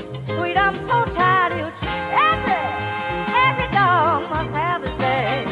I'm so tired of you. Every dog must have his day.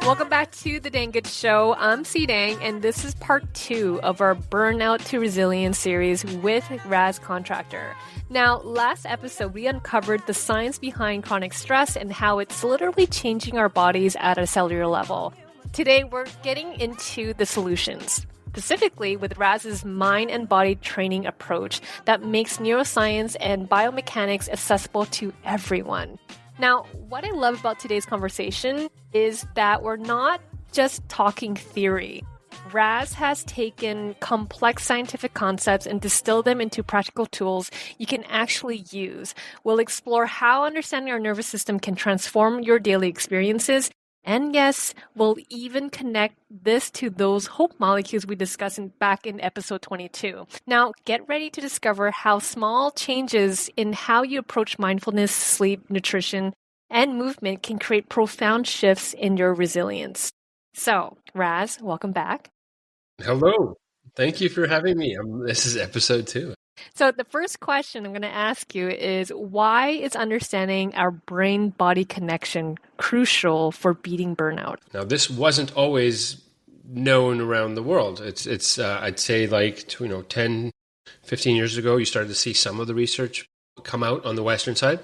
Welcome back to the Dang Good Show. I'm C Dang, and this is part 2 of our Burnout to Resilience series with Ras Contractor. Now, last episode, we uncovered the science behind chronic stress and how it's literally changing our bodies at a cellular level. Today, we're getting into the solutions, specifically with Raz's mind and body training approach that makes neuroscience and biomechanics accessible to everyone. Now, what I love about today's conversation is that we're not just talking theory. Ras has taken complex scientific concepts and distilled them into practical tools you can actually use. We'll explore how understanding our nervous system can transform your daily experiences. And yes, we'll even connect this to those hope molecules we discussed back in episode 22. Now, get ready to discover how small changes in how you approach mindfulness, sleep, nutrition, and movement can create profound shifts in your resilience. So, Ras, welcome back. Hello. Thank you for having me. This is episode 2. So the first question I'm going to ask you is, why is understanding our brain-body connection crucial for beating burnout? Now, this wasn't always known around the world. It's I'd say like 10, 15 years ago, you started to see some of the research come out on the Western side.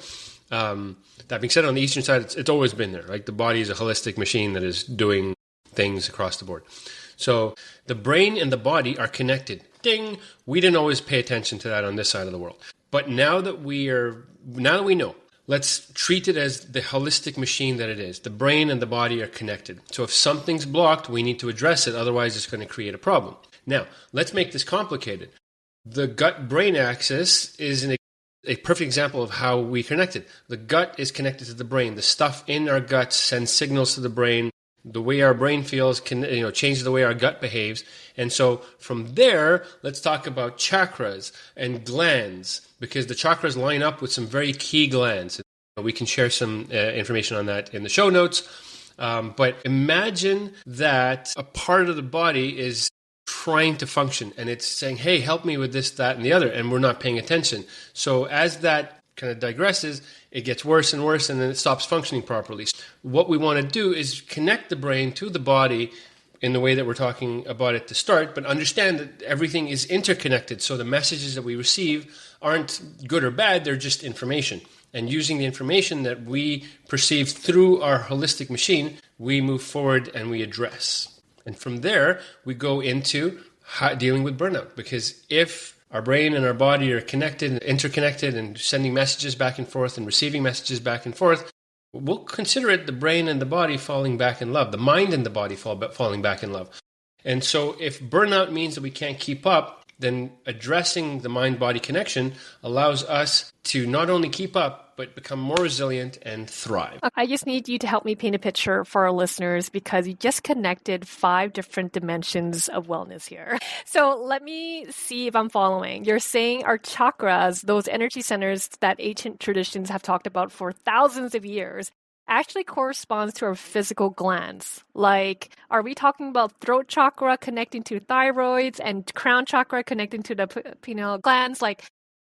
That being said, on the Eastern side, it's always been there. Like the body is a holistic machine that is doing things across the board. So the brain and the body are connected. Ding! We didn't always pay attention to that on this side of the world. But now that we know, let's treat it as the holistic machine that it is. The brain and the body are connected. So if something's blocked, we need to address it. Otherwise, it's going to create a problem. Now, let's make this complicated. The gut-brain axis is a perfect example of how we connected. The gut is connected to the brain. The stuff in our guts sends signals to the brain. The way our brain feels can change the way our gut behaves. And so from there, let's talk about chakras and glands, because the chakras line up with some very key glands. We can share some information on that in the show notes. But imagine that a part of the body is trying to function and it's saying, hey, help me with this, that, and the other, and we're not paying attention. So as that kind of digresses, it gets worse and worse, and then it stops functioning properly. What we want to do is connect the brain to the body in the way that we're talking about it to start, but understand that everything is interconnected. So the messages that we receive aren't good or bad, they're just information. And using the information that we perceive through our holistic machine, we move forward and we address. And from there, we go into dealing with burnout. Because if our brain and our body are connected and interconnected and sending messages back and forth and receiving messages back and forth, we'll consider it the brain and the body falling back in love, the mind and the body falling back in love. And so if burnout means that we can't keep up, then addressing the mind-body connection allows us to not only keep up, but become more resilient and thrive. I just need you to help me paint a picture for our listeners, because you just connected 5 different dimensions of wellness here. So let me see if I'm following. You're saying our chakras, those energy centers that ancient traditions have talked about for thousands of years, actually corresponds to our physical glands. Like, are we talking about throat chakra connecting to thyroids and crown chakra connecting to the pineal glands?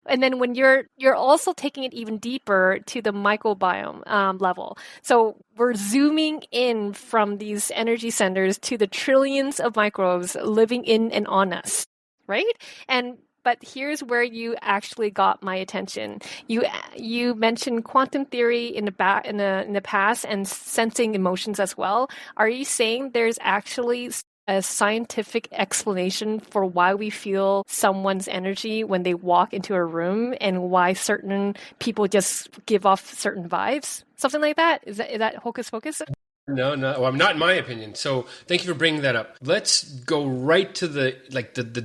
And then when you're also taking it even deeper to the microbiome level. So we're zooming in from these energy centers to the trillions of microbes living in and on us, right? But here's where you actually got my attention. You mentioned quantum theory in the past and sensing emotions as well. Are you saying there's actually a scientific explanation for why we feel someone's energy when they walk into a room and why certain people just give off certain vibes? Something like that? Is that hocus pocus? No. Well, not in my opinion. So thank you for bringing that up. Let's go right to the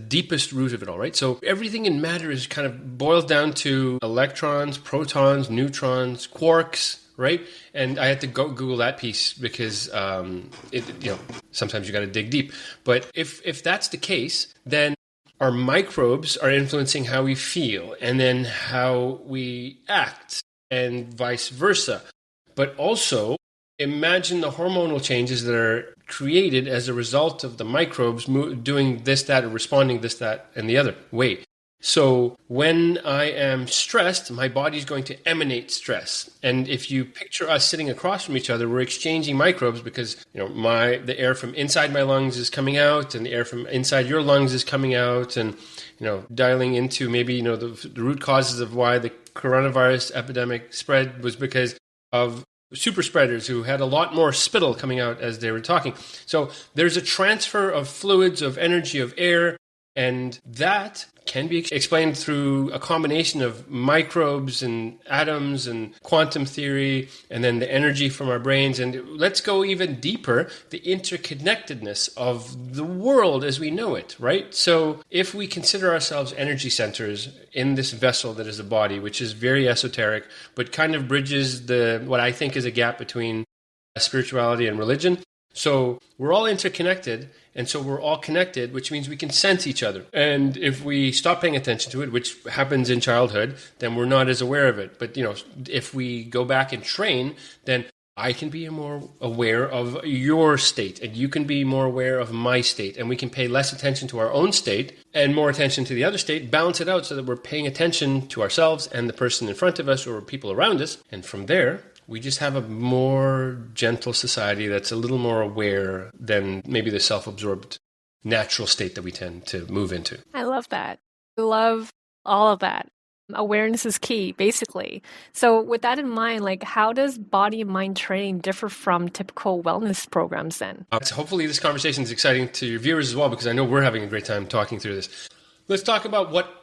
deepest root of it all, right? So everything in matter is kind of boils down to electrons, protons, neutrons, quarks, right? And I had to go Google that piece because sometimes you got to dig deep. But if that's the case, then our microbes are influencing how we feel and then how we act and vice versa. But also imagine the hormonal changes that are created as a result of the microbes doing this, that, or responding this, that, and the other way. So when I am stressed, my body's going to emanate stress. And if you picture us sitting across from each other, we're exchanging microbes because, the air from inside my lungs is coming out and the air from inside your lungs is coming out, and, dialing into maybe, the root causes of why the coronavirus epidemic spread was because of super spreaders who had a lot more spittle coming out as they were talking. So there's a transfer of fluids, of energy, of air, and that can be explained through a combination of microbes and atoms and quantum theory, and then the energy from our brains. And let's go even deeper, the interconnectedness of the world as we know it, right? So if we consider ourselves energy centers in this vessel that is the body, which is very esoteric, but kind of bridges what I think is a gap between spirituality and religion. So we're all interconnected, and so we're all connected, which means we can sense each other. And if we stop paying attention to it, which happens in childhood, then we're not as aware of it. But, if we go back and train, then I can be more aware of your state, and you can be more aware of my state. And we can pay less attention to our own state and more attention to the other state, balance it out so that we're paying attention to ourselves and the person in front of us or people around us. And from there, we just have a more gentle society that's a little more aware than maybe the self-absorbed natural state that we tend to move into. I love that. I love all of that. Awareness is key, basically. So with that in mind, how does body and mind training differ from typical wellness programs then? Hopefully this conversation is exciting to your viewers as well, because I know we're having a great time talking through this. Let's talk about what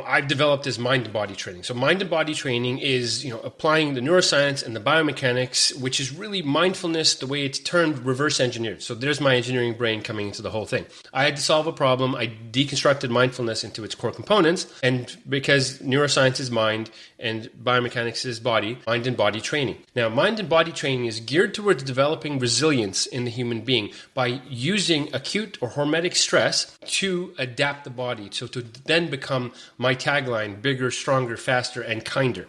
I've developed as mind and body training. So mind and body training is, applying the neuroscience and the biomechanics, which is really mindfulness, the way it's termed reverse engineered. So there's my engineering brain coming into the whole thing. I had to solve a problem. I deconstructed mindfulness into its core components. And because neuroscience is mind and biomechanics is body, mind and body training. Now, mind and body training is geared towards developing resilience in the human being by using acute or hormetic stress to adapt the body. So to then become my tagline, bigger, stronger, faster, and kinder.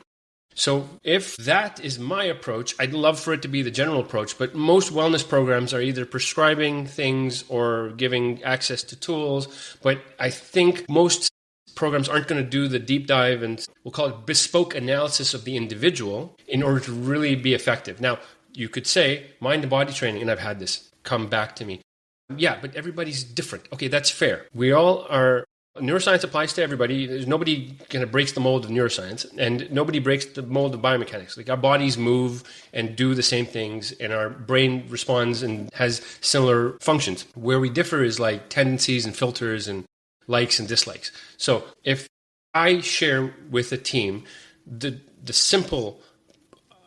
So if that is my approach, I'd love for it to be the general approach, but most wellness programs are either prescribing things or giving access to tools. But I think most programs aren't going to do the deep dive and we'll call it bespoke analysis of the individual in order to really be effective. Now, you could say mind and body training, and I've had this come back to me. Yeah, but everybody's different. Okay, that's fair. We all are. Neuroscience applies to everybody. There's nobody kind of breaks the mold of neuroscience, and nobody breaks the mold of biomechanics. Our bodies move and do the same things, and our brain responds and has similar functions. Where we differ is tendencies and filters and likes and dislikes. So if I share with a team the simple,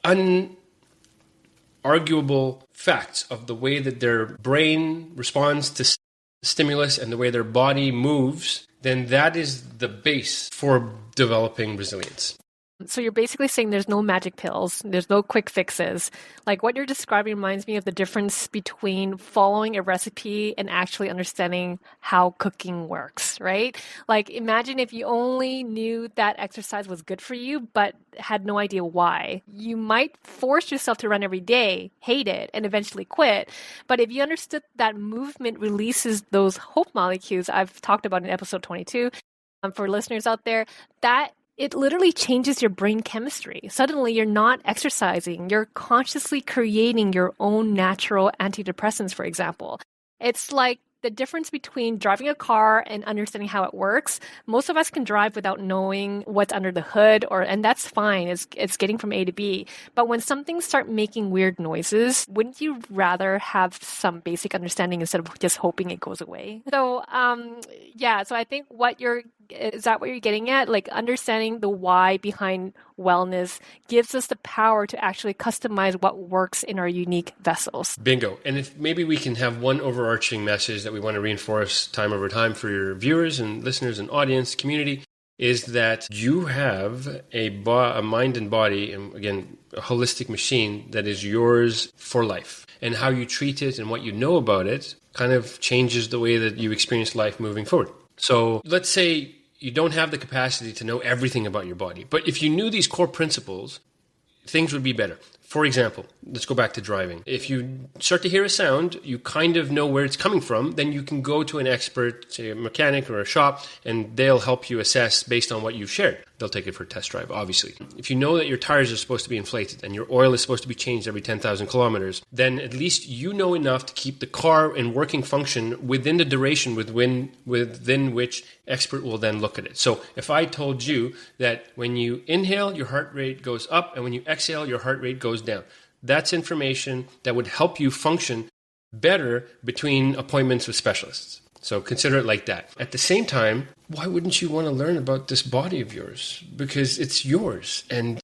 unarguable facts of the way that their brain responds to stimulus and the way their body moves, then that is the base for developing resilience. So you're basically saying there's no magic pills, there's no quick fixes. What you're describing reminds me of the difference between following a recipe and actually understanding how cooking works, right? Imagine if you only knew that exercise was good for you, but had no idea why. You might force yourself to run every day, hate it, and eventually quit. But if you understood that movement releases those hope molecules I've talked about in episode 22, for listeners out there, that it literally changes your brain chemistry. Suddenly, you're not exercising. You're consciously creating your own natural antidepressants, for example. It's like the difference between driving a car and understanding how it works. Most of us can drive without knowing what's under the hood, and that's fine. It's getting from A to B. But when some things start making weird noises, wouldn't you rather have some basic understanding instead of just hoping it goes away? So, so I think is that what you're getting at? Understanding the why behind wellness gives us the power to actually customize what works in our unique vessels. Bingo. And if maybe we can have one overarching message that we want to reinforce time over time for your viewers and listeners and audience community is that you have a mind and body, and again, a holistic machine that is yours for life. And how you treat it and what you know about it kind of changes the way that you experience life moving forward. So let's say you don't have the capacity to know everything about your body, but if you knew these core principles, things would be better. For example, let's go back to driving. If you start to hear a sound, you kind of know where it's coming from, then you can go to an expert, say a mechanic or a shop, and they'll help you assess based on what you've shared. They'll take it for a test drive, obviously. If you know that your tires are supposed to be inflated and your oil is supposed to be changed every 10,000 kilometers, then at least you know enough to keep the car in working function within the duration within which expert will then look at it. So if I told you that when you inhale, your heart rate goes up, and when you exhale, your heart rate goes down, that's information that would help you function better between appointments with specialists. So consider it like that. At the same time, why wouldn't you want to learn about this body of yours? Because it's yours. And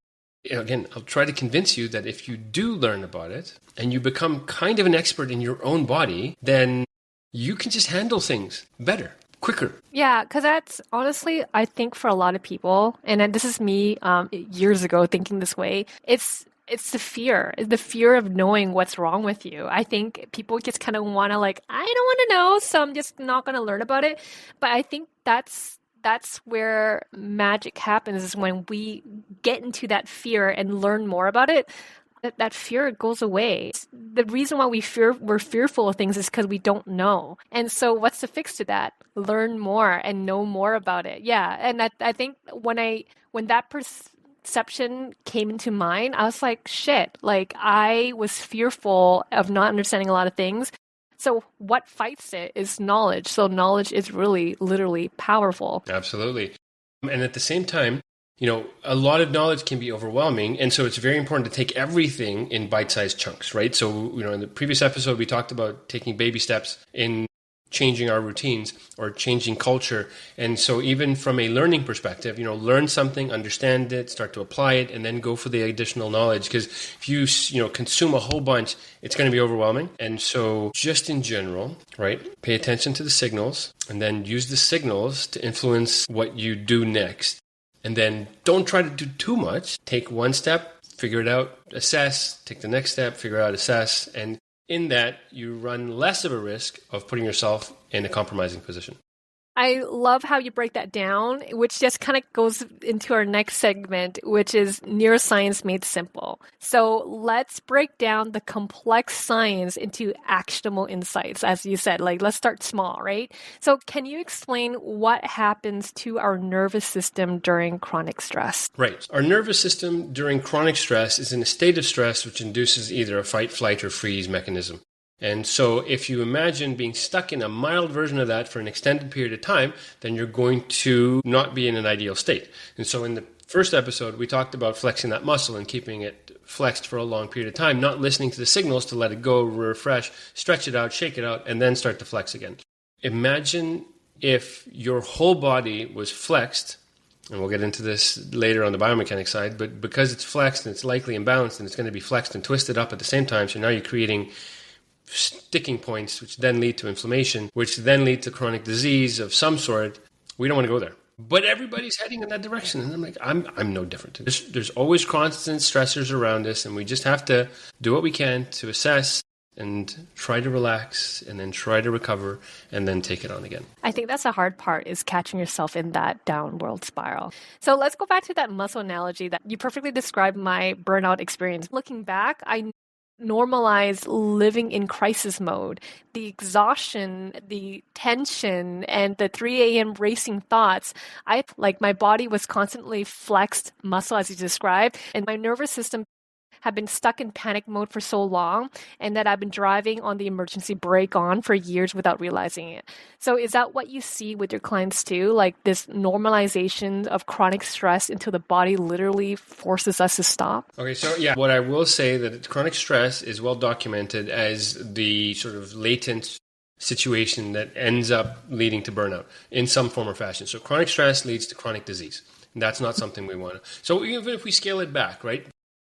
again, I'll try to convince you that if you do learn about it and you become kind of an expert in your own body, then you can just handle things better, quicker. Yeah, because that's honestly, I think for a lot of people, and then this is me years ago thinking this way, it's the fear of knowing what's wrong with you. I think people just kind of want to I don't want to know, so I'm just not going to learn about it. But I think that's where magic happens, is when we get into that fear and learn more about it. That fear goes away. The reason why we're fearful of things is because we don't know. And so what's the fix to that? Learn more and know more about it. Yeah. And I think when that perception came into mind, I was like, shit, I was fearful of not understanding a lot of things. So what fights it is knowledge. So knowledge is really, literally powerful. Absolutely. And at the same time, a lot of knowledge can be overwhelming. And so it's very important to take everything in bite-sized chunks, right? So, in the previous episode, we talked about taking baby steps in changing our routines or changing culture. And so even from a learning perspective, learn something, understand it, start to apply it, and then go for the additional knowledge. Because if you, consume a whole bunch, it's going to be overwhelming. And so just in general, right, pay attention to the signals and then use the signals to influence what you do next. And then don't try to do too much. Take one step, figure it out, assess, take the next step, figure out, assess. And in that, you run less of a risk of putting yourself in a compromising position. I love how you break that down, which just kind of goes into our next segment, which is neuroscience made simple. So let's break down the complex science into actionable insights. As you said, let's start small, right? So can you explain what happens to our nervous system during chronic stress? Right. Our nervous system during chronic stress is in a state of stress which induces either a fight, flight, or freeze mechanism. And so if you imagine being stuck in a mild version of that for an extended period of time, then you're going to not be in an ideal state. And so in the first episode, we talked about flexing that muscle and keeping it flexed for a long period of time, not listening to the signals to let it go, refresh, stretch it out, shake it out, and then start to flex again. Imagine if your whole body was flexed, and we'll get into this later on the biomechanics side, but because it's flexed and it's likely imbalanced and it's going to be flexed and twisted up at the same time, so now you're creating sticking points, which then lead to inflammation, which then lead to chronic disease of some sort. We don't want to go there. But everybody's heading in that direction. And I'm like, I'm no different. There's always constant stressors around us, and we just have to do what we can to assess and try to relax and then try to recover and then take it on again. I think that's the hard part, is catching yourself in that downward spiral. So let's go back to that muscle analogy that you perfectly described my burnout experience. Looking back, I normalize living in crisis mode. The exhaustion, the tension, and the 3 a.m. racing thoughts. My body was constantly flexed muscle, as you described, and my nervous system have been stuck in panic mode for so long, and that I've been driving on the emergency brake on for years without realizing it. So is that what you see with your clients too? This normalization of chronic stress until the body literally forces us to stop? Okay, so yeah, what I will say that chronic stress is well documented as the sort of latent situation that ends up leading to burnout in some form or fashion. So chronic stress leads to chronic disease. And that's not something we want. So even if we scale it back, right?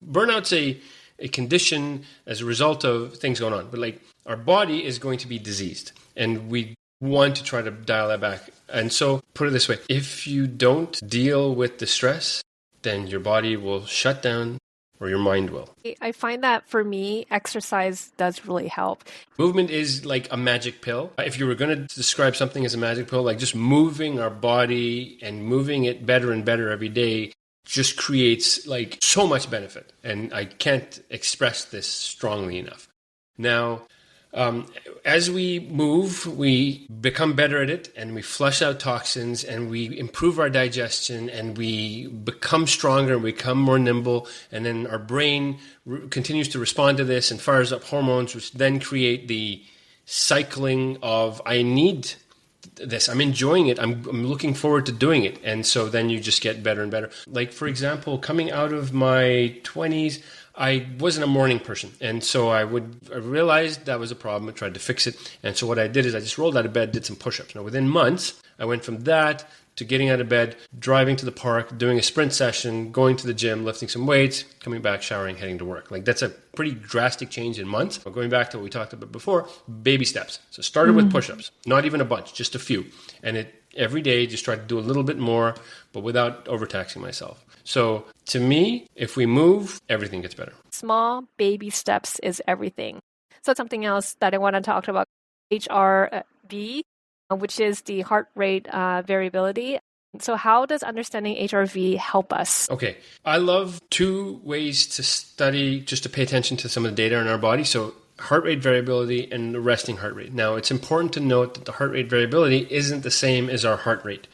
Burnout's a condition as a result of things going on. But our body is going to be diseased. And we want to try to dial that back. And so put it this way. If you don't deal with the stress, then your body will shut down or your mind will. I find that for me, exercise does really help. Movement is like a magic pill. If you were going to describe something as a magic pill, just moving our body and moving it better and better every day just creates like so much benefit. And I can't express this strongly enough. Now, as we move, we become better at it, and we flush out toxins, and we improve our digestion, and we become stronger, and we become more nimble, and then our brain continues to respond to this and fires up hormones, which then create the cycling of, I need this, I'm enjoying it, I'm looking forward to doing it. And so then you just get better and better. Like, for example, coming out of my 20s, I wasn't a morning person. And so I realized that was a problem. I tried to fix it. And so what I did is I just rolled out of bed, did some push-ups. Now, within months, I went from that to getting out of bed, driving to the park, doing a sprint session, going to the gym, lifting some weights, coming back, showering, heading to work. Like, that's a pretty drastic change in months. But going back to what we talked about before, baby steps. So started with push-ups, not even a bunch, just a few. And every day, just tried to do a little bit more, but without overtaxing myself. So to me, if we move, everything gets better. Small baby steps is everything. So something else that I want to talk about, HRV, which is the heart rate variability. So how does understanding HRV help us? Okay. I love two ways to study, just to pay attention to some of the data in our body. So heart rate variability and the resting heart rate. Now, it's important to note that the heart rate variability isn't the same as our heart rate.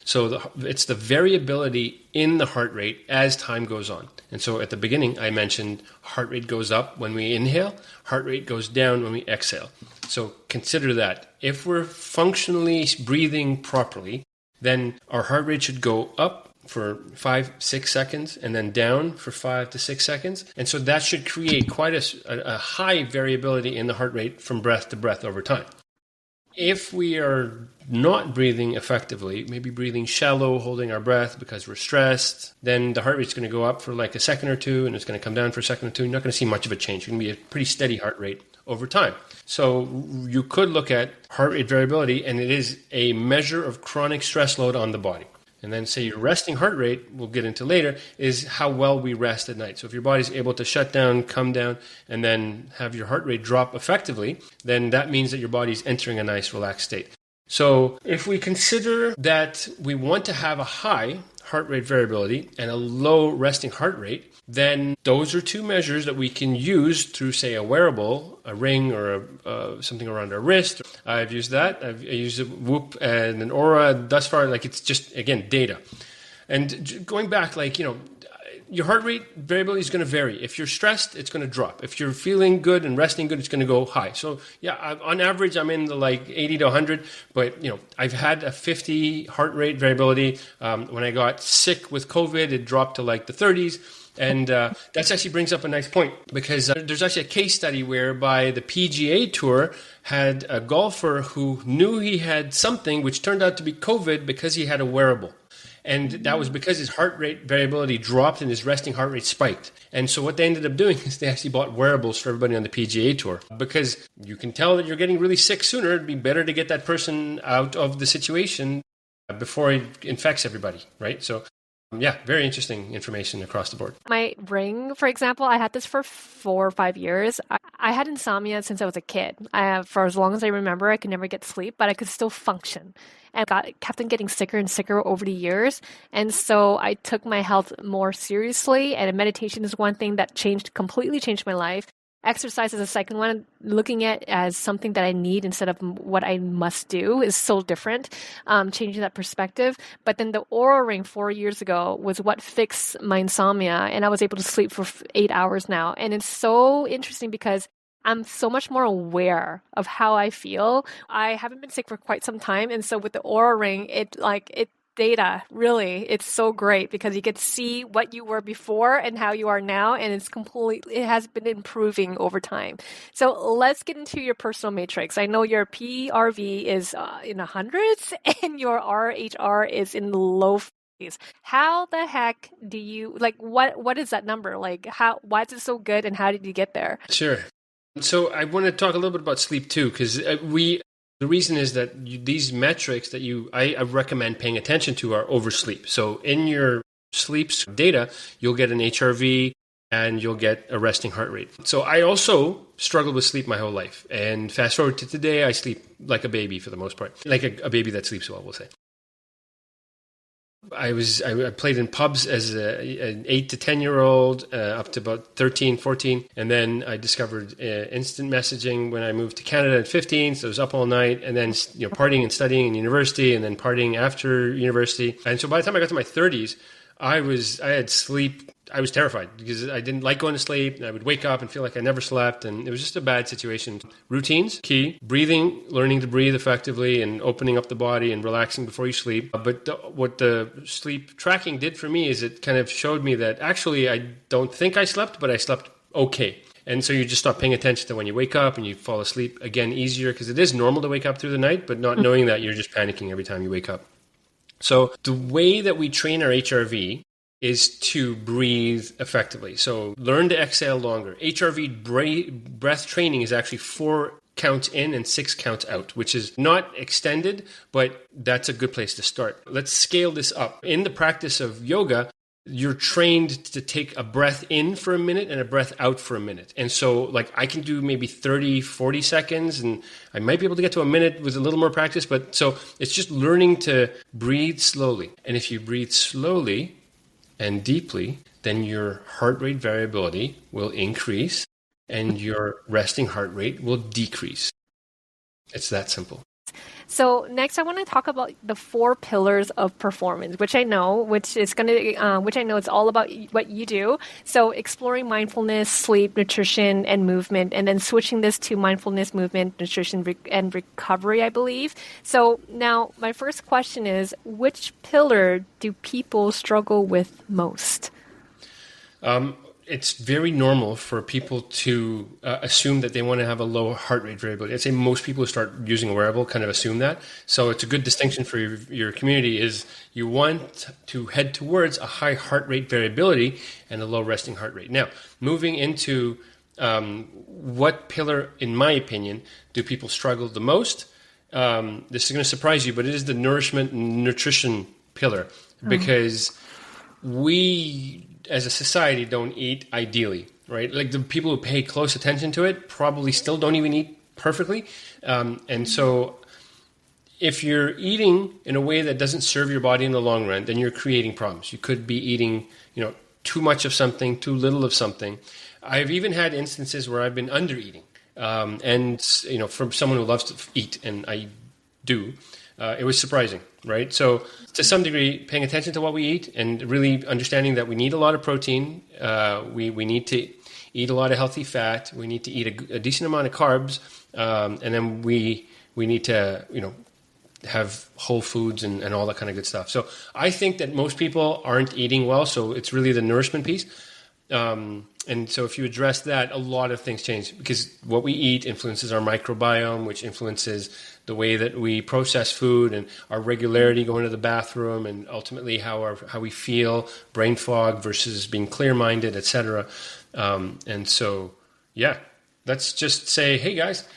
So it's the variability in the heart rate as time goes on. And so at the beginning, I mentioned heart rate goes up when we inhale, heart rate goes down when we exhale. So consider that. If we're functionally breathing properly, then our heart rate should go up for 5-6 seconds and then down for 5 to 6 seconds. And so that should create quite a high variability in the heart rate from breath to breath over time. If we are not breathing effectively, maybe breathing shallow, holding our breath because we're stressed, then the heart rate's going to go up for like a second or two, and it's going to come down for a second or two. You're not going to see much of a change. It's going to be a pretty steady heart rate over time. So you could look at heart rate variability, and it is a measure of chronic stress load on the body. And then say your resting heart rate, we'll get into later, is how well we rest at night. So if your body's able to shut down, come down, and then have your heart rate drop effectively, then that means that your body's entering a nice relaxed state. So if we consider that we want to have a high heart rate variability and a low resting heart rate, then those are two measures that we can use through, say, a wearable, a ring or something around our wrist. I've used that. I've used a Whoop and an Aura. Thus far, like, it's just, again, data. And going back, like, your heart rate variability is going to vary. If you're stressed, it's going to drop. If you're feeling good and resting good, it's going to go high. So yeah, on average, I'm in the like 80 to 100, but I've had a 50 heart rate variability. When I got sick with COVID, it dropped to like the 30s. And that actually brings up a nice point, because there's actually a case study whereby the PGA Tour had a golfer who knew he had something which turned out to be COVID because he had a wearable. And that was because his heart rate variability dropped and his resting heart rate spiked. And so what they ended up doing is they actually bought wearables for everybody on the PGA Tour, because you can tell that you're getting really sick sooner. It'd be better to get that person out of the situation before it infects everybody, right? So yeah, very interesting information across the board. My ring, for example, I had this for 4 or 5 years. I had insomnia since I was a kid. For as long as I remember, I could never get sleep, but I could still function. And kept on getting sicker and sicker over the years. And so I took my health more seriously. And meditation is one thing that completely changed my life. Exercise is a second one. Looking at it as something that I need instead of what I must do is so different, changing that perspective. But then the Oura Ring 4 years ago was what fixed my insomnia, and I was able to sleep for 8 hours now. And it's so interesting because I'm so much more aware of how I feel. I haven't been sick for quite some time, and so with the Oura Ring, it data, really, it's so great because you get to see what you were before and how you are now, and it has been improving over time. So let's get into your personal matrix. I know your PRV is in the hundreds and your RHR is in the low 50s. How the heck do you, what is that number? Why is it so good, and how did you get there? Sure. So I want to talk a little bit about sleep too, because the reason is that these metrics that I recommend paying attention to are oversleep. So in your sleeps data, you'll get an HRV and you'll get a resting heart rate. So I also struggled with sleep my whole life. And fast forward to today, I sleep like a baby for the most part, like a baby that sleeps well, we'll say. I played in pubs as an 8 to 10-year-old, up to about 13, 14. And then I discovered instant messaging when I moved to Canada at 15. So I was up all night, and then, partying and studying in university, and then partying after university. And so by the time I got to my 30s, I had sleep. I was terrified because I didn't like going to sleep, and I would wake up and feel like I never slept, and it was just a bad situation. Routines, key. Breathing, learning to breathe effectively and opening up the body and relaxing before you sleep. But what the sleep tracking did for me is it kind of showed me that actually I don't think I slept, but I slept okay. And so you just stop paying attention to when you wake up and you fall asleep again easier, because it is normal to wake up through the night, but not knowing that you're just panicking every time you wake up. So the way that we train our HRV is to breathe effectively. So learn to exhale longer. HRV breath training is actually 4 counts in and 6 counts out, which is not extended, but that's a good place to start. Let's scale this up. In the practice of yoga, you're trained to take a breath in for a minute and a breath out for a minute. And so like I can do maybe 30, 40 seconds, and I might be able to get to a minute with a little more practice. But so it's just learning to breathe slowly. And if you breathe slowly and deeply, then your heart rate variability will increase and your resting heart rate will decrease. It's that simple. So next, I want to talk about the 4 pillars of performance, which I know it's all about what you do. So exploring mindfulness, sleep, nutrition, and movement, and then switching this to mindfulness, movement, nutrition, and recovery, I believe. So now my first question is, which pillar do people struggle with most? It's very normal for people to assume that they want to have a low heart rate variability. I'd say most people who start using a wearable kind of assume that. So it's a good distinction for your community is you want to head towards a high heart rate variability and a low resting heart rate. Now, moving into what pillar, in my opinion, do people struggle the most? This is going to surprise you, but it is the nourishment and nutrition pillar, because we as a society don't eat ideally, right? Like the people who pay close attention to it probably still don't even eat perfectly. And so if you're eating in a way that doesn't serve your body in the long run, then you're creating problems. You could be eating, too much of something, too little of something. I've even had instances where I've been under eating. And from someone who loves to eat, and I do, it was surprising, right? So to some degree, paying attention to what we eat and really understanding that we need a lot of protein, we need to eat a lot of healthy fat, we need to eat a decent amount of carbs, and then we need to, have whole foods and all that kind of good stuff. So I think that most people aren't eating well, so it's really the nourishment piece. And so if you address that, a lot of things change, because what we eat influences our microbiome, which influences the way that we process food and our regularity going to the bathroom, and ultimately how we feel, brain fog versus being clear-minded, etc. And so, let's just say, hey guys,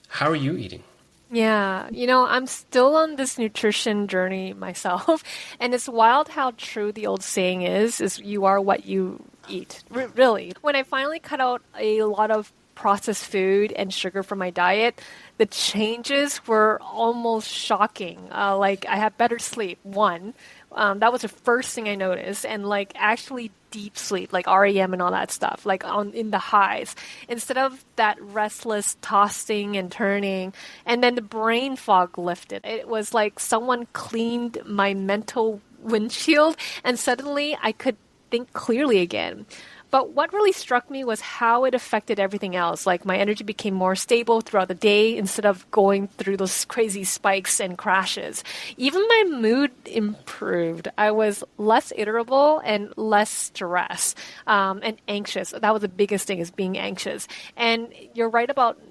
how are you eating? Yeah, I'm still on this nutrition journey myself, and it's wild how true the old saying is you are what you eat, really. When I finally cut out a lot of processed food and sugar from my diet, the changes were almost shocking. Like I had better sleep, one. That was the first thing I noticed, and actually deep sleep, like REM and all that stuff, in the highs, instead of that restless tossing and turning. And then the brain fog lifted. It was like someone cleaned my mental windshield, and suddenly I could think clearly again. But what really struck me was how it affected everything else. Like my energy became more stable throughout the day instead of going through those crazy spikes and crashes. Even my mood improved. I was less irritable and less stressed and anxious. That was the biggest thing, is being anxious. And you're right about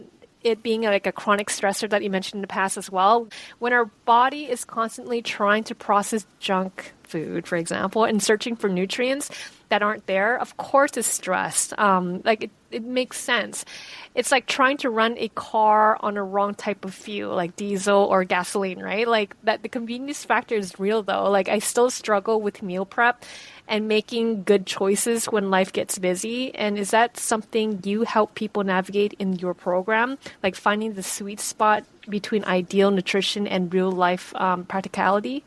it being like a chronic stressor that you mentioned in the past as well. When our body is constantly trying to process junk food, for example, and searching for nutrients that aren't there, of course it's stressed. It makes sense. It's like trying to run a car on a wrong type of fuel, like diesel or gasoline, right? Like that, the convenience factor is real though. Like I still struggle with meal prep and making good choices when life gets busy. And is that something you help people navigate in your program? Like finding the sweet spot between ideal nutrition and real life practicality?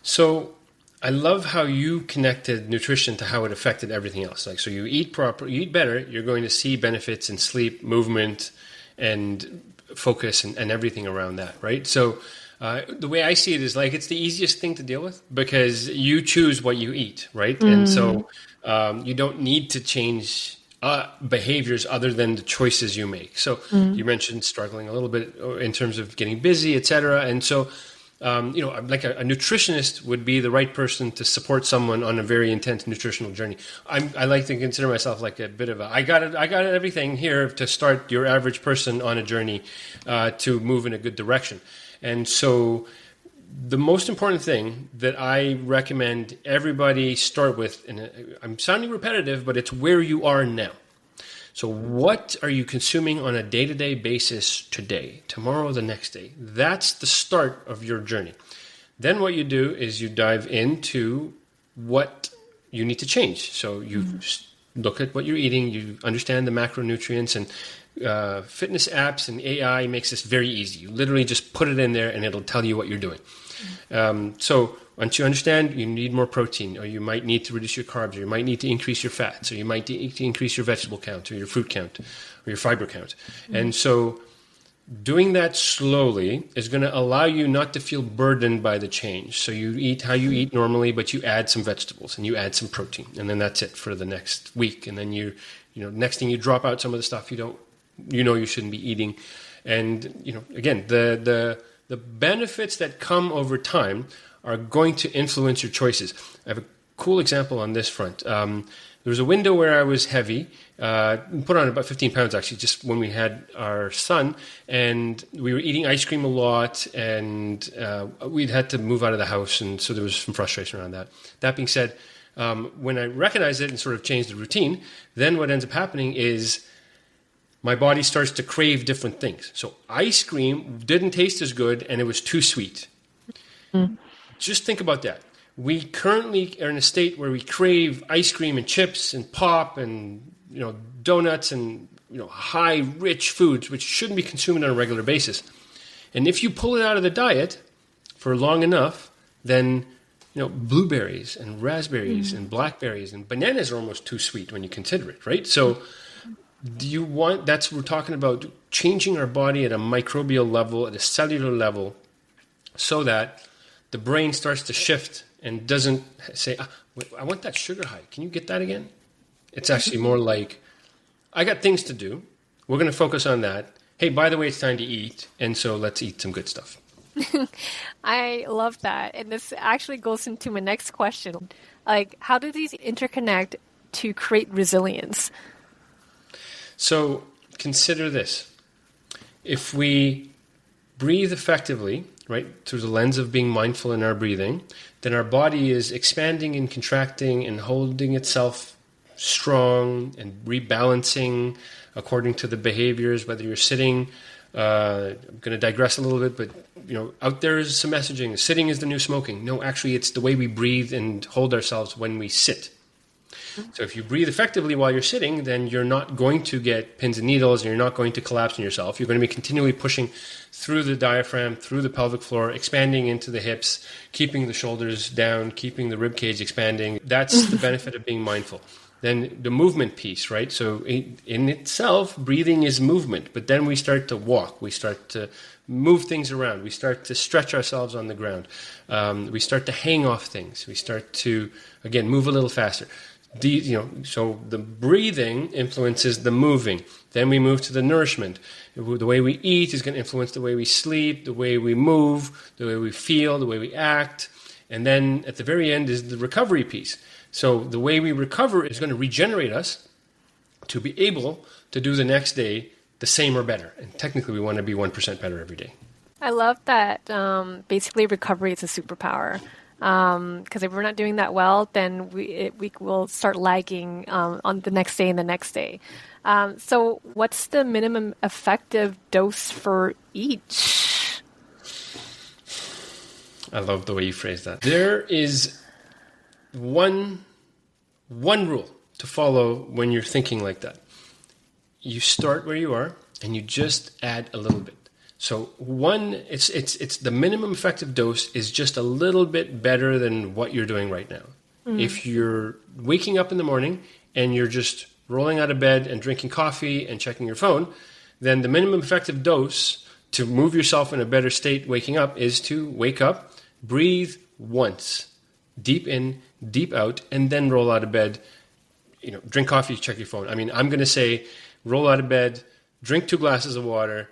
So I love how you connected nutrition to how it affected everything else. Like, so you eat proper, you eat better, you're going to see benefits in sleep, movement, and focus, and everything around that, right? So the way I see it is like it's the easiest thing to deal with because you choose what you eat, right? And so you don't need to change behaviors other than the choices you make. So you mentioned struggling a little bit in terms of getting busy, et cetera. And so, like a nutritionist would be the right person to support someone on a very intense nutritional journey. I like to consider myself like a bit of I got everything here to start your average person on a journey to move in a good direction. And so the most important thing that I recommend everybody start with, and I'm sounding repetitive, but it's where you are now. So what are you consuming on a day-to-day basis today, tomorrow, the next day? That's the start of your journey. Then what you do is you dive into what you need to change. So you look at what you're eating, you understand the macronutrients, and fitness apps and AI makes this very easy. You literally just put it in there and it'll tell you what you're doing. So once you understand you need more protein, or you might need to reduce your carbs, or you might need to increase your fats, or you might need to increase your vegetable count, or your fruit count, or your fiber count. And so doing that slowly is going to allow you not to feel burdened by the change. So you eat how you eat normally, but you add some vegetables and you add some protein, and then that's it for the next week. And then next thing you drop out some of the stuff you shouldn't be eating. And again, the benefits that come over time are going to influence your choices. I have a cool example on this front. There was a window where I was heavy, put on about 15 pounds actually, just when we had our son, and we were eating ice cream a lot, and we'd had to move out of the house, and so there was some frustration around that. That being said, when I recognized it and sort of changed the routine, then what ends up happening is my body starts to crave different things. So ice cream didn't taste as good, and it was too sweet. Just think about that. We currently are in a state where we crave ice cream and chips and pop and donuts and high rich foods which shouldn't be consumed on a regular basis. And if you pull it out of the diet for long enough, then blueberries and raspberries and blackberries and bananas are almost too sweet when you consider it, right? So we're talking about changing our body at a microbial level, at a cellular level, so that the brain starts to shift and doesn't say, I want that sugar high. Can you get that again? It's actually more like, I got things to do. We're going to focus on that. Hey, by the way, it's time to eat. And so let's eat some good stuff. I love that. And this actually goes into my next question. Like, how do these interconnect to create resilience? So consider this. If we breathe effectively, right, through the lens of being mindful in our breathing, then our body is expanding and contracting and holding itself strong and rebalancing according to the behaviors, whether you're sitting. I'm going to digress a little bit, but out there is some messaging. Sitting is the new smoking. No, actually, it's the way we breathe and hold ourselves when we sit. So if you breathe effectively while you're sitting, then you're not going to get pins and needles, and you're not going to collapse on yourself. You're going to be continually pushing through the diaphragm, through the pelvic floor, expanding into the hips, keeping the shoulders down, keeping the rib cage expanding. That's the benefit of being mindful. Then the movement piece, right? So in itself, breathing is movement, but then we start to walk. We start to move things around. We start to stretch ourselves on the ground. We start to hang off things. We start to, again, move a little faster. So the breathing influences the moving. Then we move to the nourishment. The way we eat is going to influence the way we sleep, the way we move, the way we feel, the way we act. And then at the very end is the recovery piece. So the way we recover is going to regenerate us to be able to do the next day the same or better. And technically we want to be 1% better every day. I love that basically recovery is a superpower. Because if we're not doing that well, then we will start lagging on the next day and the next day. So what's the minimum effective dose for each? I love the way you phrase that. There is one rule to follow when you're thinking like that. You start where you are and you just add a little bit. So it's the minimum effective dose is just a little bit better than what you're doing right now. If you're waking up in the morning and you're just rolling out of bed and drinking coffee and checking your phone, then the minimum effective dose to move yourself in a better state waking up is to wake up, breathe once, deep in, deep out, and then roll out of bed. Drink coffee, check your phone. I mean, I'm going to say roll out of bed, drink 2 glasses of water,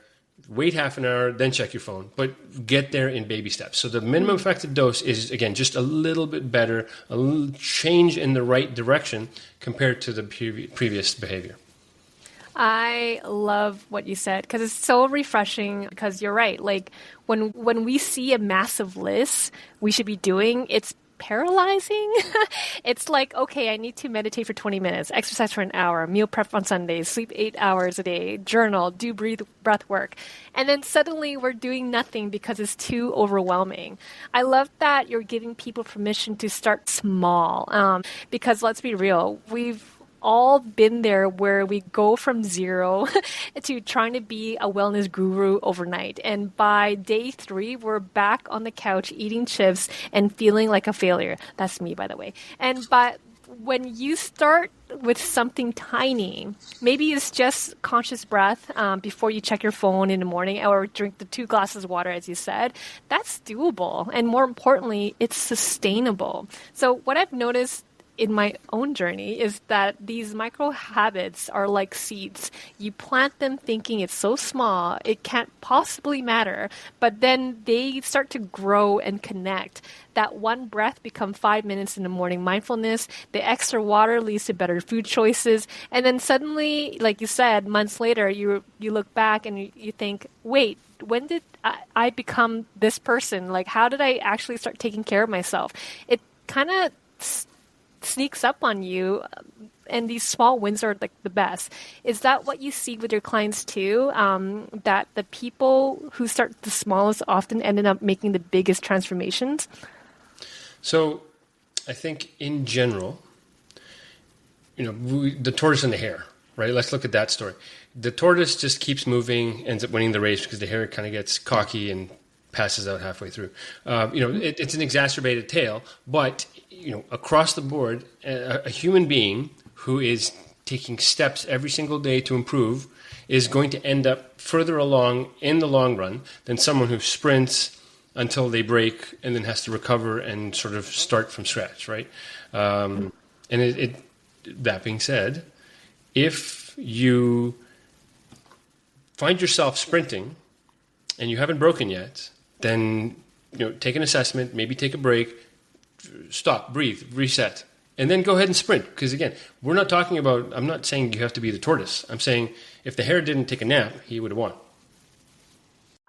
wait half an hour, then check your phone. But get there in baby steps. So the minimum effective dose is, again, just a little bit better, a little change in the right direction compared to the previous behavior. I love what you said because it's so refreshing because you're right. Like when we see a massive list we should be doing, it's paralyzing. It's like, okay, I need to meditate for 20 minutes, exercise for an hour, meal prep on Sundays, sleep 8 hours a day, journal, do breath work. And then suddenly we're doing nothing because it's too overwhelming. I love that you're giving people permission to start small because let's be real, we've all been there where we go from zero to trying to be a wellness guru overnight. And by day 3, we're back on the couch eating chips and feeling like a failure. That's me, by the way. But when you start with something tiny, maybe it's just conscious breath before you check your phone in the morning or drink the 2 glasses of water, as you said, that's doable. And more importantly, it's sustainable. So what I've noticed in my own journey is that these micro habits are like seeds. You plant them thinking it's so small, it can't possibly matter, but then they start to grow and connect. That one breath becomes 5 minutes in the morning mindfulness. The extra water leads to better food choices. And then suddenly, like you said, months later, you look back and you think, wait, when did I become this person? Like, how did I actually start taking care of myself? It kind of sneaks up on you, and these small wins are like the best. Is that what you see with your clients too? That the people who start the smallest often ended up making the biggest transformations? So I think in general, the tortoise and the hare, right? Let's look at that story. The tortoise just keeps moving, ends up winning the race because the hare kind of gets cocky and passes out halfway through. It's an exacerbated tale, but across the board, a human being who is taking steps every single day to improve is going to end up further along in the long run than someone who sprints until they break and then has to recover and sort of start from scratch, right? And that being said, if you find yourself sprinting and you haven't broken yet, then take an assessment, maybe take a break, stop, breathe, reset, and then go ahead and sprint. Because again, I'm not saying you have to be the tortoise. I'm saying if the hare didn't take a nap, he would have won.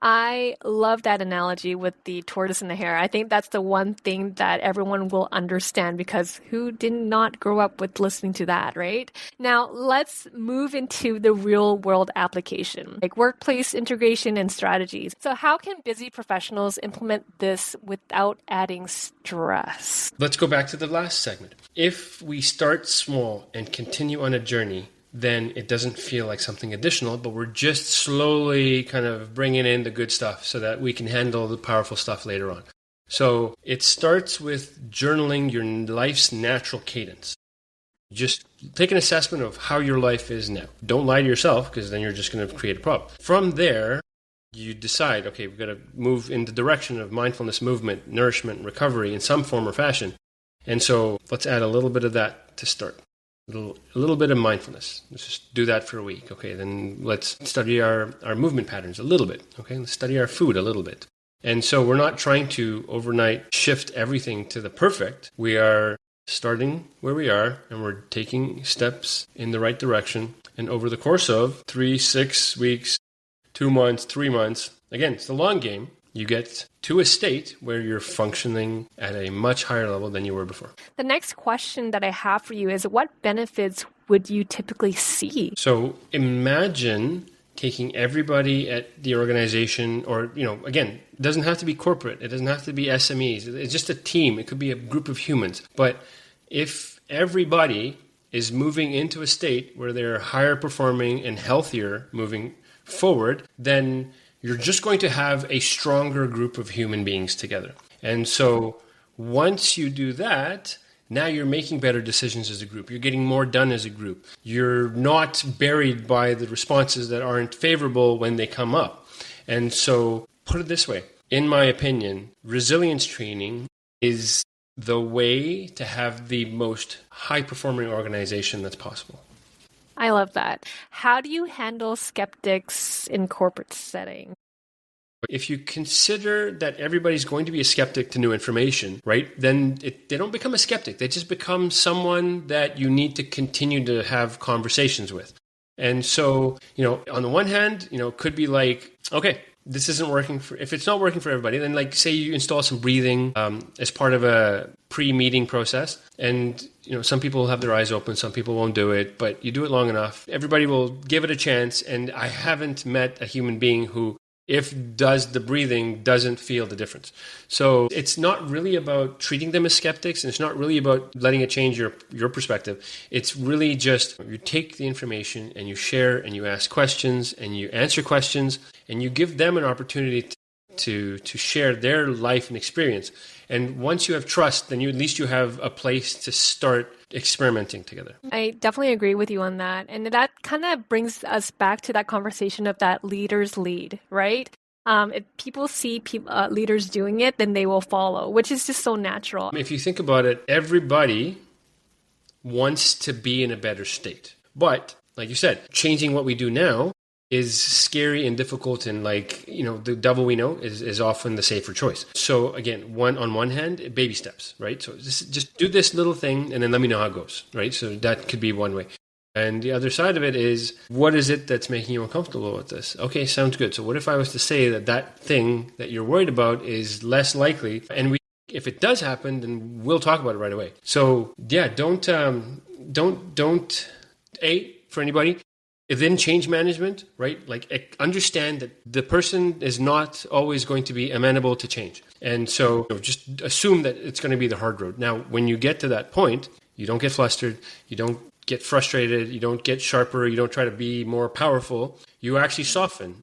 I love that analogy with the tortoise and the hare. I think that's the one thing that everyone will understand because who did not grow up with listening to that, right? Now, let's move into the real world application, like workplace integration and strategies. So how can busy professionals implement this without adding stress? Let's go back to the last segment. If we start small and continue on a journey, then it doesn't feel like something additional, but we're just slowly kind of bringing in the good stuff so that we can handle the powerful stuff later on. So it starts with journaling your life's natural cadence. Just take an assessment of how your life is now. Don't lie to yourself because then you're just going to create a problem. From there, you decide, okay, we've got to move in the direction of mindfulness, movement, nourishment, recovery in some form or fashion. And so let's add a little bit of that to start. A little bit of mindfulness. Let's just do that for a week. Okay, then let's study our movement patterns a little bit. Okay, let's study our food a little bit. And so we're not trying to overnight shift everything to the perfect. We are starting where we are and we're taking steps in the right direction. And over the course of 3, 6 weeks, 2 months, 3 months, again, it's the long game. You get to a state where you're functioning at a much higher level than you were before. The next question that I have for you is what benefits would you typically see? So imagine taking everybody at the organization or, again, it doesn't have to be corporate. It doesn't have to be SMEs. It's just a team. It could be a group of humans. But if everybody is moving into a state where they're higher performing and healthier moving forward, then you're just going to have a stronger group of human beings together. And so once you do that, now you're making better decisions as a group. You're getting more done as a group. You're not buried by the responses that aren't favorable when they come up. And so put it this way. In my opinion, resilience training is the way to have the most high-performing organization that's possible. I love that. How do you handle skeptics in corporate setting? If you consider that everybody's going to be a skeptic to new information, right, then they don't become a skeptic. They just become someone that you need to continue to have conversations with. And so, on the one hand, it could be like, okay, this isn't working if it's not working for everybody, then like say you install some breathing as part of a pre-meeting process. And, some people will have their eyes open, some people won't do it, but you do it long enough, everybody will give it a chance. And I haven't met a human being who, if does the breathing, doesn't feel the difference. So it's not really about treating them as skeptics, and it's not really about letting it change your perspective. It's really just you take the information and you share and you ask questions and you answer questions and you give them an opportunity to share their life and experience. And once you have trust, then at least you have a place to start experimenting together. I definitely agree with you on that. And that kind of brings us back to that conversation of that leaders lead, right? If people see leaders doing it, then they will follow, which is just so natural. If you think about it, everybody wants to be in a better state. But, like you said, changing what we do now is scary and difficult, and the devil we know is often the safer choice. So again, on one hand, baby steps, right? So just do this little thing and then let me know how it goes, right? So that could be one way. And the other side of it is, what is it that's making you uncomfortable with this? Okay, sounds good. So what if I was to say that thing that you're worried about is less likely, and if it does happen, then we'll talk about it right away. So yeah, don't for anybody. Then change management, right? Like understand that the person is not always going to be amenable to change. And so just assume that it's going to be the hard road. Now, when you get to that point, you don't get flustered, you don't get frustrated, you don't get sharper, you don't try to be more powerful. You actually soften.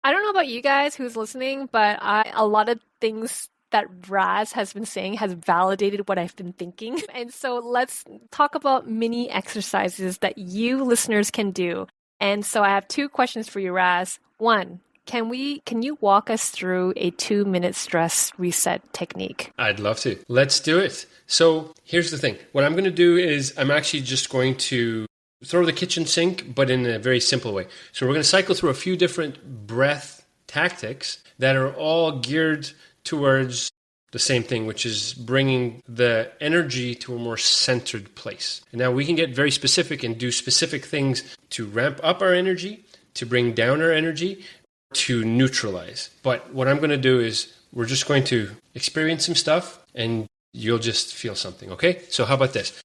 I don't know about you guys who's listening, but a lot of things that Ras has been saying has validated what I've been thinking. And so let's talk about mini exercises that you listeners can do. And so I have two questions for you, Ras. One, can you walk us through a 2-minute stress reset technique? I'd love to. Let's do it. So here's the thing. What I'm going to do is I'm actually just going to throw the kitchen sink, but in a very simple way. So we're going to cycle through a few different breath tactics that are all geared towards the same thing, which is bringing the energy to a more centered place. And now we can get very specific and do specific things to ramp up our energy, to bring down our energy, to neutralize. But what I'm going to do is we're just going to experience some stuff and you'll just feel something, okay? So how about this?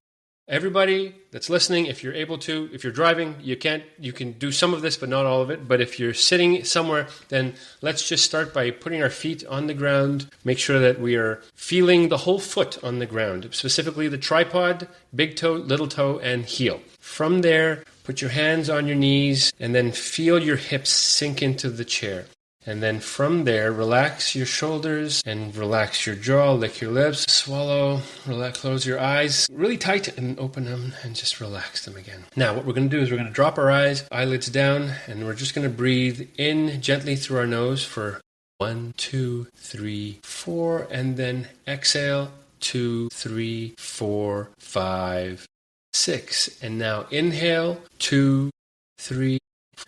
Everybody that's listening, if you're able to, if you're driving, you can do some of this, but not all of it. But if you're sitting somewhere, then let's just start by putting our feet on the ground. Make sure that we are feeling the whole foot on the ground, specifically the tripod, big toe, little toe, and heel. From there, put your hands on your knees and then feel your hips sink into the chair. And then from there, relax your shoulders and relax your jaw, lick your lips, swallow, relax, close your eyes really tight and open them and just relax them again. Now, what we're going to do is we're going to drop our eyelids down, and we're just going to breathe in gently through our nose for 1, 2, 3, 4, and then exhale 2, 3, 4, 5, 6. And now inhale 2, 3,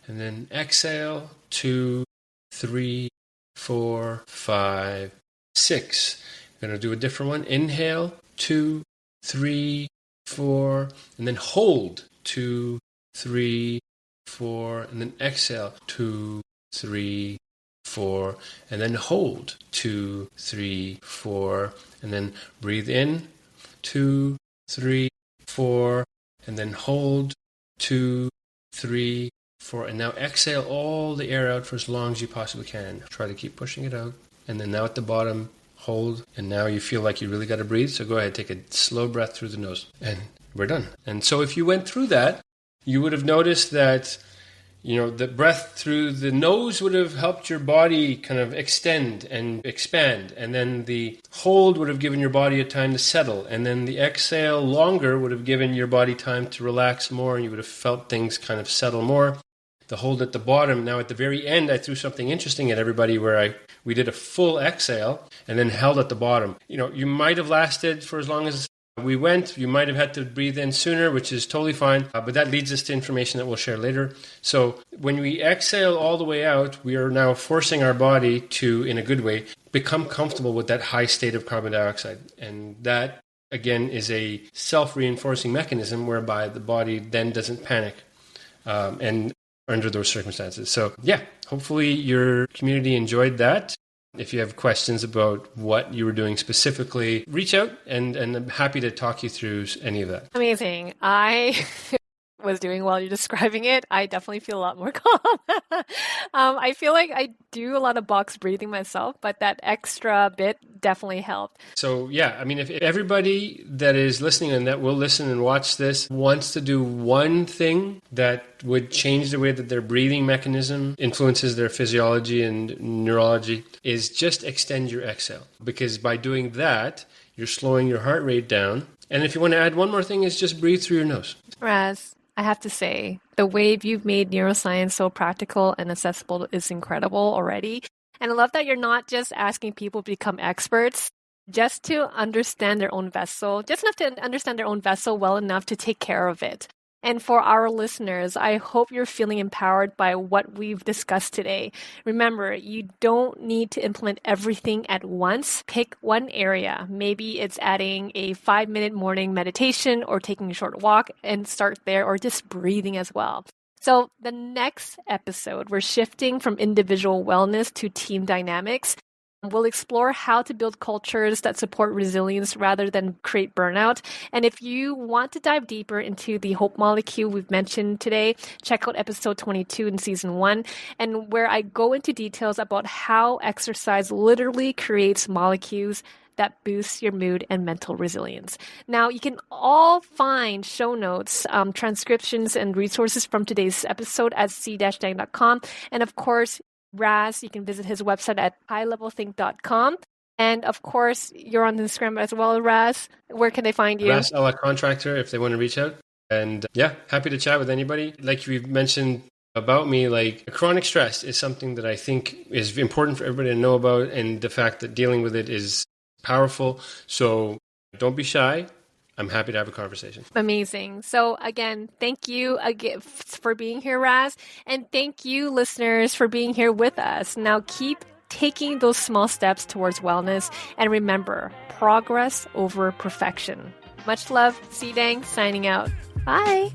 and then exhale 2, 3, 4, 5, 6. I'm going to do a different one. Inhale, 2, 3, 4, and then hold 2, 3, 4, and then exhale 2, 3, 4, and then hold 2, 3, 4, and then breathe in 2, 3, 4, and then hold 2, 3, 4, and now exhale all the air out for as long as you possibly can. Try to keep pushing it out. And then now at the bottom, hold. And now you feel like you really got to breathe. So go ahead, take a slow breath through the nose. And we're done. And so if you went through that, you would have noticed that The breath through the nose would have helped your body kind of extend and expand. And then the hold would have given your body a time to settle. And then the exhale longer would have given your body time to relax more, and you would have felt things kind of settle more. The hold at the bottom. Now at the very end, I threw something interesting at everybody where we did a full exhale and then held at the bottom. You might have lasted for as long as we went. You might have had to breathe in sooner, which is totally fine. But that leads us to information that we'll share later. So when we exhale all the way out, we are now forcing our body to, in a good way, become comfortable with that high state of carbon dioxide. And that, again, is a self-reinforcing mechanism whereby the body then doesn't panic and under those circumstances. So yeah, hopefully your community enjoyed that. If you have questions about what you were doing specifically, reach out and I'm happy to talk you through any of that. Amazing. I was doing while you're describing it. I definitely feel a lot more calm. I feel like I do a lot of box breathing myself, but that extra bit definitely helped. So yeah, I mean, if everybody that is listening and that will listen and watch this wants to do one thing that would change the way that their breathing mechanism influences their physiology and neurology, is just extend your exhale. Because by doing that, you're slowing your heart rate down. And if you want to add one more thing, is just breathe through your nose. Raz, I have to say, the way you've made neuroscience so practical and accessible is incredible already. And I love that you're not just asking people to become experts, just to understand their own vessel, just enough to understand their own vessel well enough to take care of it. And for our listeners, I hope you're feeling empowered by what we've discussed today. Remember, you don't need to implement everything at once. Pick one area. Maybe it's adding a 5-minute morning meditation or taking a short walk and start there, or just breathing as well. So the next episode, we're shifting from individual wellness to team dynamics. We'll explore how to build cultures that support resilience rather than create burnout. And if you want to dive deeper into the hope molecule we've mentioned today, check out episode 22 in season 1, and where I go into details about how exercise literally creates molecules that boosts your mood and mental resilience. Now, you can all find show notes, transcriptions, and resources from today's episode at c-dang.com. And of course, Raz, you can visit his website at highlevelthink.com. And of course, you're on Instagram as well, Raz. Where can they find you? Ras Contractor, if they want to reach out. And yeah, happy to chat with anybody. Like we've mentioned about me, like chronic stress is something that I think is important for everybody to know about, and the fact that dealing with it is powerful. So don't be shy. I'm happy to have a conversation. Amazing. So again, thank you again for being here, Raz. And thank you, listeners, for being here with us. Now keep taking those small steps towards wellness. And remember, progress over perfection. Much love. C-Dang signing out. Bye.